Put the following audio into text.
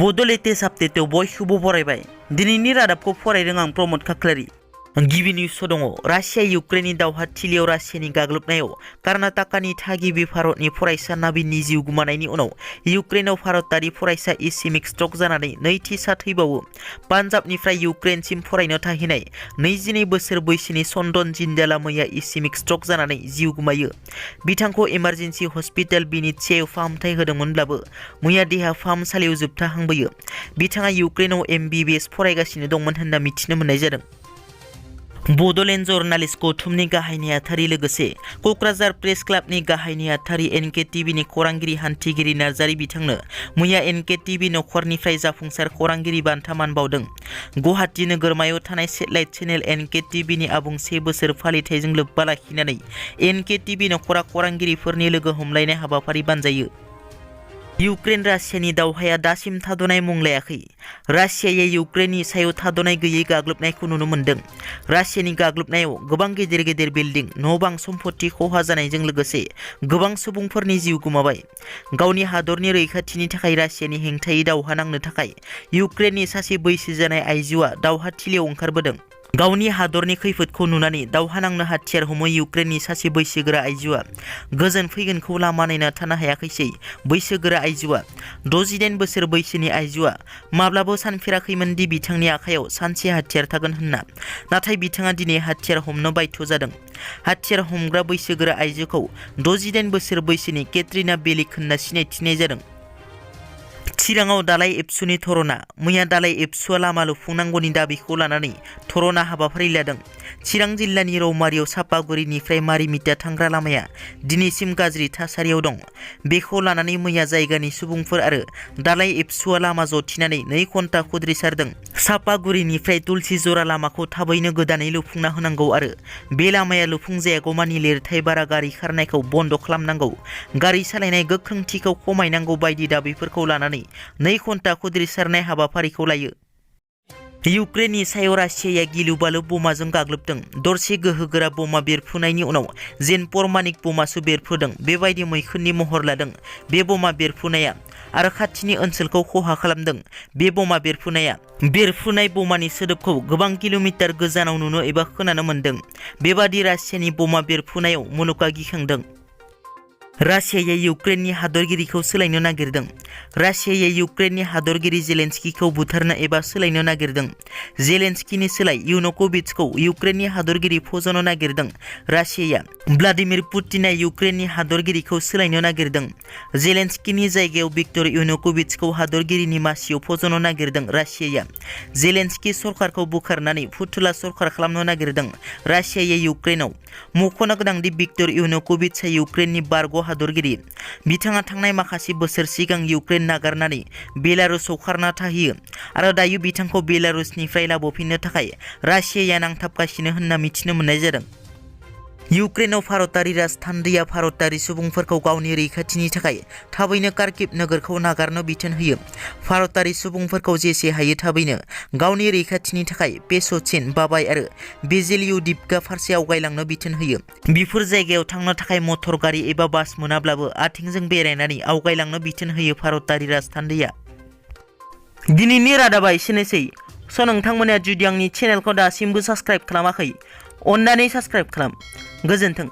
Bodo latest आपडेटआव बयखौबो बरायबाय। दिनैनि रादाबखौ फरायदों आं प्रमोद खाख्लारि। गिबि निउसआव दङ रासिया इउक्रेननि दावहाथिलियाव रासियानि गाग्लोबनायाव कर्नाटकनि थागिबि भारतनि फरायसा नाबिननि जिउ गोमानायनि उनाव इउक्रेनाव भारतारि फरायसा इसिमिक स्ट्रक जानानै नैथि सा थैबावो। पान्जाबनिफ्राय इउक्रेनसिम फरायनो थाहैनाय 22 बोसोर बैसोनि चन्दन जिन्डाला मैया इसिमिक स्ट्रक जानानै जिउ गोमायो। बिथांखौ इमारजेन्सि हस्पिटाल बिनित्सियाव फाहामथाय होदोंमोनब्लाबो मैया देहा फाहामसालियाव जोबथाहांबोयो। बिथाङा इउक्रेनाव MBBS फरायगासिनो दंमोन होनना मिथिनो मोननाय जादों। बडोलेण्ड जर्नालिस्ट गौथुमनि गाहाय नेहाथारि लोगोसे क'क्राझार प्रेस क्लाबनि गाहाय नेहाथारि NKTVनि खौरांगिरि हान्थिगिरि नार्जारि बिथांनो मैया NKTV नखरनिफ्राय जाफुंसार खौरांगिरि बान्था मान बावदों। गुवाहाटी नोगोरमायाव थानाय सेटेलाइट चेनेल NKTVनि आबुं 1 बोसोर फालिथायजों लोब्बा लाखिनानै NKTV नखरा खौरांगिरिफोरनि लोगो हमलायनाय हाबाफारि बानजायो। इउक्रेन रासियानि दावहाया दासिम थाद'नाय मुं लायाखै। रासियाया इउक्रेननि सायाव थाद'नाय गैयै गाग्लोबनायखौ नुनो मोन्दों। रासियानि गाग्लोबनायाव गोबां गेदेर गेदेर बिल्डिं न'-बां सम्पत्ति खहा जानायजों लोगोसे गोबां सुबुंफोरनि जिउ गोमाबाय। गावनि हादरनि रैखाथिनि थाखाय रासियानि हेंथायै दावहा नांनो थाखाय इउक्रेननि सासे बैसो जानाय आइजोआ दावहाथिलियाव ओंखारबोदों। गावनि हादरनि खैफोदखौ नुनानै दावहा नांनो हाथियार हमो इउक्रेननि सासे बैसोगोरा आइजोआ गोजोन फैगोनखौ लामा नायना थानो हायाखैसै। बैसोगोरा आइजोआ 68 बोसोर बैसोनि आइजोआ माब्लाबो सानफेराखैमोन दि बिथांनि आखायाव सानसे हाथियार थागोन होनना। नाथाय बिथाङा दिनै हाथियार हमनो बाध्य जादों। हाथियार हमग्रा बैसोगोरा आइजोखौ 68 बोसोर बैसोनि केट्रिना बेलिक होनना सिनायथिनाय जादों। चिराङाव दालाय एबसुनि धरना। मैया दालाय एबसुआ लामा लुफुंनांगौनि दाबिखौ लानानै धरना हाबाफारि लादों। चिरां जिल्लानि रौमारियाव सापागुरिनिफ्राय मारिमिटा थांग्रा लामाया दिनैसिम गाज्रि थासारियाव दं। बेखौ लानानै मैया जायगानि सुबुंफोर आरो दालाय एबसुआ लामा जथिनानै 2 घन्टा खुद्रिसारदों। सापागुरिनिफ्राय तुलसीजरा लामाखौ थाबैनो गोदानै लुफुंना होनांगौ आरो बे लामाया लुफुंजायागौमानि लिरथाय बारा गारि खारनायखौ बन्द खालामनांगौ, गारि सालायनाय गोख्रोंथिखौ खमायनांगौ बायदि दाबिफोरखौ लानानै 2 घन्टा खुद्रिसारनाय हाबाफारिखौ लायो। इउक्रेननि सायाव रासियाया गिलु-बालु बमाजों गाग्लोबदों। दरसे गोहोगोरा बमा बेरफ्रुनायनि उनाव जेनपरमानिक बमासो बेरफ्रुदों। बेबायदि मैखुननि महर लादों। बे बमा बेरफ्रुनाया आरो खाथिनि ओनसोलखौ खहा खालामदों। बे बमा बेरफ्रुनाय बमानि सोदोबखौ गोबां किल'मिटार गोजानाव नुनो एबा खोनानो मोन्दों। बेबादि रासियानि बमा बेरफ्रुनायाव मुलुगआ गिखांदों। रासियाया इउक्रेननि हादरगिरिखौ सोलायनो नागिरदों। रासियाया इउक्रेननि हादरगिरि जेलेन्स्कीखौ बुथारनो एबा सोलायनो नागिरदों। जेलेन्स्कीनि सोलाय यानुक'विचखौ इउक्रेननि हादरगिरि फज'नो नागिरदों। रासियाया व्लादिमिर पुतिनआ इउक्रेननि हादरगिरिखौ सोलायनो नागिरदों। जेलेन्स्कीनि जायगायाव भिक्टर यानुक'विचखौ हादरगिरिनि मासियाव फज'नो नागिरदों। रासियाया जेलेन्स्की सरकारखौ बोखारनानै फुथुला सरकार खालामनो नागिरदों। रासियाया इउक्रेनाव मख'नो गोनांदि भिक्टर यानुक'विचआ इउक्रेननि बारग' हादरगिरि। बिथाङा थांनाय माखासे बोसोर सिगां इउक्रेन नागारनानै बेलारुसआव खारना थाहैयो आरो दायो बिथांखौ बेलारुसनिफ्राय लाबोफिननो थाखाय रासियाया नांथाबगासिनो होनना मिथिनो मोननाय जादों। इउक्रेनाव भारतारि राजथान्दैया भारतारि सुबुंफोरखौ गावनि रैखाथिनि थाखाय थाबैनो कार्किभ नोगोरखौ नागारनो बिथोन होयो। भारतारि सुबुंफोरखौ जेसे हायो थाबैनो गावनि रैखाथिनि थाखाय पेस'चिन, बाबाय आरो बेजेलिउदिभका फारसे आवगायलांनो बिथोन होयो। बेफोर जायगायाव थांनो थाखाय मटर गारि एबा बास मोनाब्लाबो आथिंजों बेरायनानै आवगायलांनो बिथोन होयो भारतारि राजथान्दैया। दिनैनि रादाबा एसेनोसै। नोंथांमोना जुदि आंनि चेनेलखौ दासिमबो साबस्क्राइब खालामाखै, अन्नानै साबस्क्राइब खालाम। गोजोन्थों।